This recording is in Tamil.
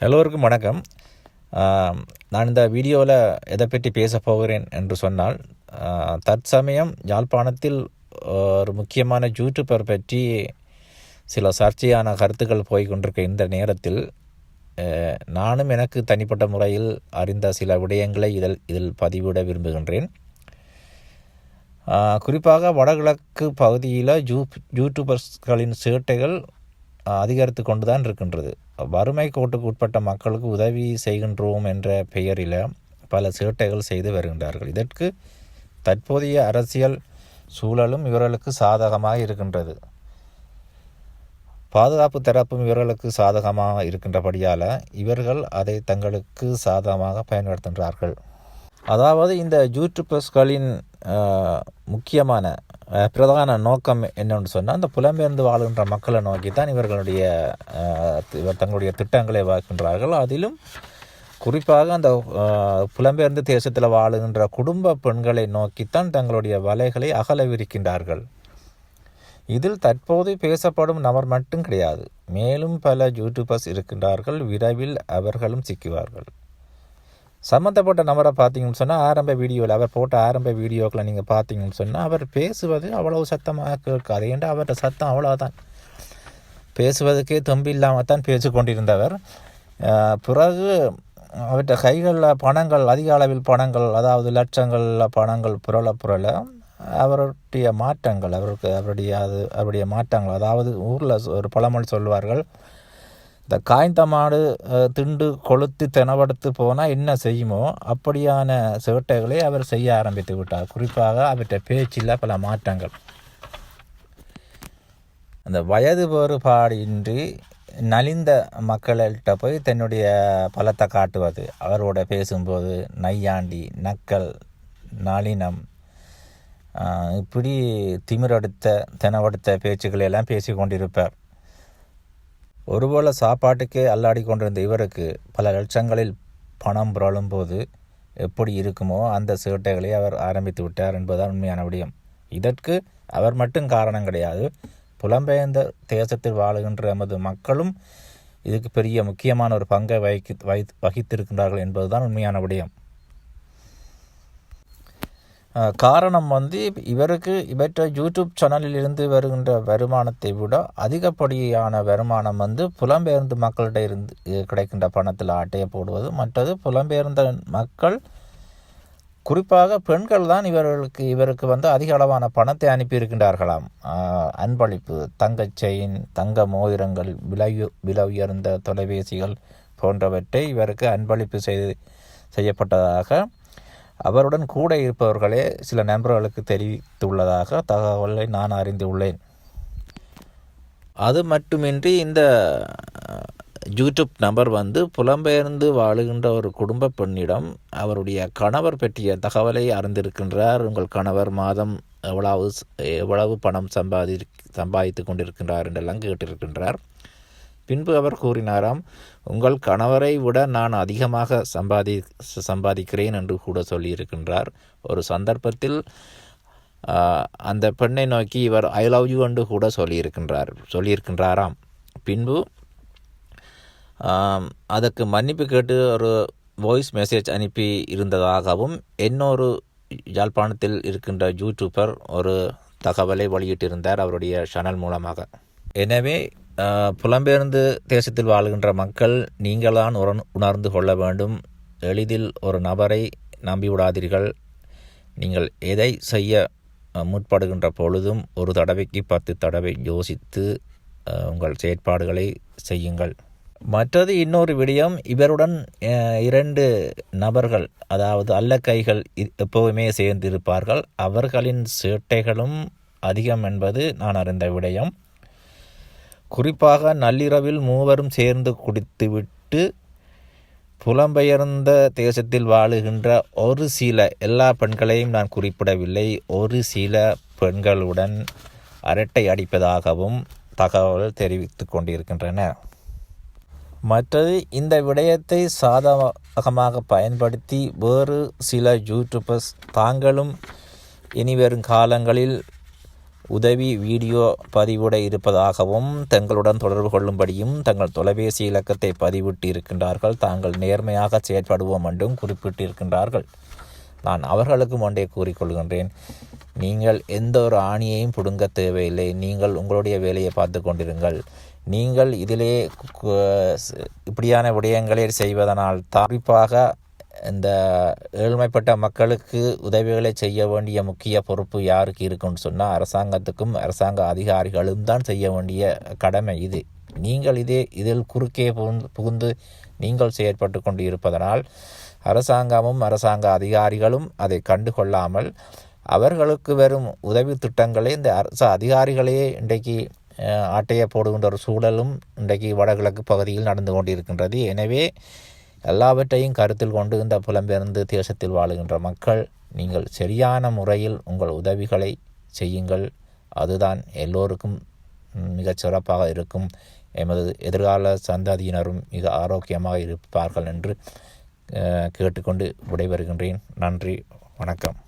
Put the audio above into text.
எல்லோருக்கும் வணக்கம். நான் இந்த வீடியோவில் எதை பற்றி பேச போகிறேன் என்று சொன்னால், தற்சமயம் யாழ்ப்பாணத்தில் ஒரு முக்கியமான யூடியூபர் பற்றி சில சர்ச்சையான கருத்துக்கள் போய்கொண்டிருக்க இந்த நேரத்தில் நானும் எனக்கு தனிப்பட்ட முறையில் அறிந்த சில விடயங்களை இதில் பதிவிட விரும்புகின்றேன். குறிப்பாக வடகிழக்கு பகுதியில் யூடியூபர்ஸ்களின் சேட்டைகள் அதிகரித்து கொண்டு தான் இருக்கின்றது. வறுமை கோட்டுக்கு உட்பட்ட மக்களுக்கு உதவி செய்கின்றோம் என்ற பெயரில் பல சேட்டைகள் செய்து வருகின்றார்கள். இதற்கு தற்போதைய அரசியல் சூழலும் இவர்களுக்கு சாதகமாக இருக்கின்றது. பாதுகாப்பு தரப்பும் இவர்களுக்கு சாதகமாக இருக்கின்றபடியால் இவர்கள் அதை தங்களுக்கு சாதகமாக பயன்படுத்துகின்றார்கள். அதாவது இந்த யூடியூபர்ஸ்களின் முக்கியமான பிரதான நோக்கம் என்னென்னு சொன்னால், அந்த புலம்பெயர்ந்து வாழ்கின்ற மக்களை நோக்கி தான் தங்களுடைய திட்டங்களை வகுக்கின்றார்கள். அதிலும் குறிப்பாக அந்த புலம்பெயர்ந்து தேசத்தில் வாழுகின்ற குடும்ப பெண்களை நோக்கித்தான் தங்களுடைய வலைகளை அகலவிருக்கின்றார்கள். இதில் தற்போது பேசப்படும் நபர் மட்டும் கிடையாது, மேலும் பல யூடியூபர்ஸ் இருக்கின்றார்கள். விரைவில் அவர்களும் சிக்குவார்கள். சம்மந்தப்பட்ட நபரை பார்த்தீங்கன்னு சொன்னால், அவர் போட்ட ஆரம்ப வீடியோக்களை நீங்கள் பார்த்தீங்கன்னு சொன்னால், அவர் பேசுவது அவ்வளவு சத்தமாக கேட்காது. ஏன்டா அவர்கிட்ட சத்தம் அவ்வளோதான், பேசுவதுக்கே தொம்பி இல்லாமல் தான் பேசிக்கொண்டிருந்தவர். பிறகு அவர்கிட்ட கைகளில் பணங்கள், அதிக அளவில் பணங்கள், அதாவது லட்சங்களில் பணங்கள் புரள அவருடைய மாற்றங்கள், அவருடைய மாற்றங்கள், அதாவது ஊரில் ஒரு பழமொழி சொல்வார்கள், இந்த காய்ந்த மாடு திண்டு கொளுத்து தெனவடுத்து போனால் என்ன செய்யுமோ அப்படியான சேட்டைகளை அவர் செய்ய ஆரம்பித்து விட்டார். குறிப்பாக அவற்றை பேச்சில் பல மாற்றங்கள். அந்த வயது வேறுபாடின்றி நலிந்த மக்கள்கிட்ட போய் தன்னுடைய பலத்தை காட்டுவது, அவரோட பேசும்போது நையாண்டி, நக்கல், நளினம், இப்படி திமிரெடுத்த தெனவடுத்த பேச்சுக்களை எல்லாம் பேசி கொண்டிருப்பார். ஒருவேளை சாப்பாட்டுக்கே அல்லாடி கொண்டிருந்த இவருக்கு பல லட்சங்களில் பணம் புரளும் போது எப்படி இருக்குமோ அந்த சேட்டைகளை அவர் ஆரம்பித்து விட்டார் என்பதுதான் உண்மையான விடயம். இதற்கு அவர் மட்டும் காரணம் கிடையாது, புலம்பெயர்ந்த தேசத்தில் வாழுகின்ற நமது மக்களும் இதுக்கு பெரிய முக்கியமான ஒரு பங்கை வகித்திருக்கின்றார்கள் என்பதுதான் உண்மையான விடயம். காரணம் இவற்றை யூடியூப் சேனலில் இருந்து வருகின்ற வருமானத்தை விட அதிகப்படியான வருமானம் புலம்பெயர்ந்த மக்களிட இருந்து கிடைக்கின்ற பணத்தில் ஆட்டையை போடுவது. மற்றது புலம்பெயர்ந்த மக்கள், குறிப்பாக பெண்கள் தான் இவருக்கு அதிக அளவான பணத்தை அனுப்பியிருக்கின்றார்களாம். அன்பளிப்பு, தங்க செயின், தங்க மோதிரங்கள், விலை உயர்ந்த தொலைபேசிகள் போன்றவற்றை இவருக்கு அன்பளிப்பு செய்யப்பட்டதாக அவருடன் கூட இருப்பவர்களே சில நண்பர்களுக்கு தெரிவித்துள்ளதாக தகவலை நான் அறிந்துள்ளேன். அது மட்டுமின்றி இந்த யூடியூப் நபர் புலம்பெயர்ந்து வாழுகின்ற ஒரு குடும்ப பெண்ணிடம் அவருடைய கணவர் பற்றிய தகவலை அறிந்திருக்கின்றார். உங்கள் கணவர் மாதம் எவ்வளவு பணம் சம்பாதித்து கொண்டிருக்கின்றார் என்றெல்லாம் கேட்டிருக்கின்றார். பின்பு அவர் கூறினாராம், உங்கள் கணவரை விட நான் அதிகமாக சம்பாதிக்கிறேன் என்று கூட சொல்லியிருக்கின்றார். ஒரு சந்தர்ப்பத்தில் அந்த பெண்ணை நோக்கி இவர் ஐ லவ் யூ என்று கூட சொல்லியிருக்கின்றாராம். பின்பு அதற்கு மன்னிப்பு கேட்டு ஒரு வாய்ஸ் மெசேஜ் அனுப்பி இருந்ததாகவும் இன்னொரு யாழ்ப்பாணத்தில் இருக்கின்ற யூடியூபர் ஒரு தகவலை வெளியிட்டிருந்தார் அவருடைய சேனல் மூலமாக. எனவே புலம்பெயர்ந்து தேசத்தில் வாழ்கின்ற மக்கள், நீங்களான் உணர்ந்து கொள்ள வேண்டும். எளிதில் ஒரு நபரை நம்பிவிடாதீர்கள். நீங்கள் எதை செய்ய முற்படுகின்ற பொழுதும் ஒரு தடவைக்கு 10 தடவை யோசித்து உங்கள் செயற்பாடுகளை செய்யுங்கள். மற்றது இன்னொரு விடயம், இவருடன் 2 நபர்கள், அதாவது அல்லக்கைகள் எப்போவுமே சேர்ந்திருப்பார்கள். அவர்களின் சேட்டைகளும் அதிகம் என்பது நான் அறிந்த விடயம். குறிப்பாக நள்ளிரவில் மூவரும் சேர்ந்து குடித்துவிட்டு புலம்பெயர்ந்த தேசத்தில் வாழுகின்ற ஒரு சில, எல்லா பெண்களையும் நான் குறிப்பிடவில்லை, ஒரு சில பெண்களுடன் அரட்டை அடிப்பதாகவும் தகவல் தெரிவித்து கொண்டிருக்கின்றன. மற்றது இந்த விடயத்தை சாதகமாக பயன்படுத்தி வேறு சில யூடியூபர்ஸ் தாங்களும் இனிவரும் காலங்களில் உதவி வீடியோ பதிவுட இருப்பதாகவும் தங்களுடன் தொடர்பு கொள்ளும்படியும் தங்கள் தொலைபேசி இலக்கத்தை பதிவிட்டு இருக்கின்றார்கள். தாங்கள் நேர்மையாக செயற்படுவோம் என்றும் குறிப்பிட்டிருக்கின்றார்கள். நான் அவர்களுக்கு ஒன்றே கூறிக்கொள்கின்றேன், நீங்கள் எந்த ஒரு ஆணியையும் பிடுங்க தேவையில்லை. நீங்கள் உங்களுடைய வேலையை பார்த்து கொண்டிருங்கள். நீங்கள் இதிலே இப்படியான விடயங்களை செய்வதனால் குறிப்பாக இந்த ஏழ்மைப்பட்ட மக்களுக்கு உதவிகளை செய்ய வேண்டிய முக்கிய பொறுப்பு யாருக்கு இருக்குன்னு சொன்னால் அரசாங்கத்துக்கும் அரசாங்க அதிகாரிகளும் தான் செய்ய வேண்டிய கடமை இது. நீங்கள் இதில் குறுக்கே புகுந்து நீங்கள் செயற்பட்டு கொண்டு இருப்பதனால் அரசாங்கமும் அரசாங்க அதிகாரிகளும் அதை கண்டு கொள்ளாமல் அவர்களுக்கு வரும் உதவி திட்டங்களை இந்த அரசு அதிகாரிகளே இன்றைக்கு ஆட்டையை போடுகின்ற ஒரு சூழலும் இன்றைக்கு வடகிழக்கு பகுதியில் நடந்து கொண்டிருக்கின்றது. எனவே எல்லாவற்றையும் கருத்தில் கொண்டு இந்த புலம்பெயர்ந்து தேசத்தில் வாழுகின்ற மக்கள், நீங்கள் சரியான முறையில் உங்கள் உதவிகளை செய்யுங்கள். அதுதான் எல்லோருக்கும் மிகச் சிறப்பாக இருக்கும். எமது எதிர்கால சந்ததியினரும் மிக ஆரோக்கியமாக இருப்பார்கள் என்று கேட்டுக்கொண்டு விடைபெறுகின்றேன். நன்றி, வணக்கம்.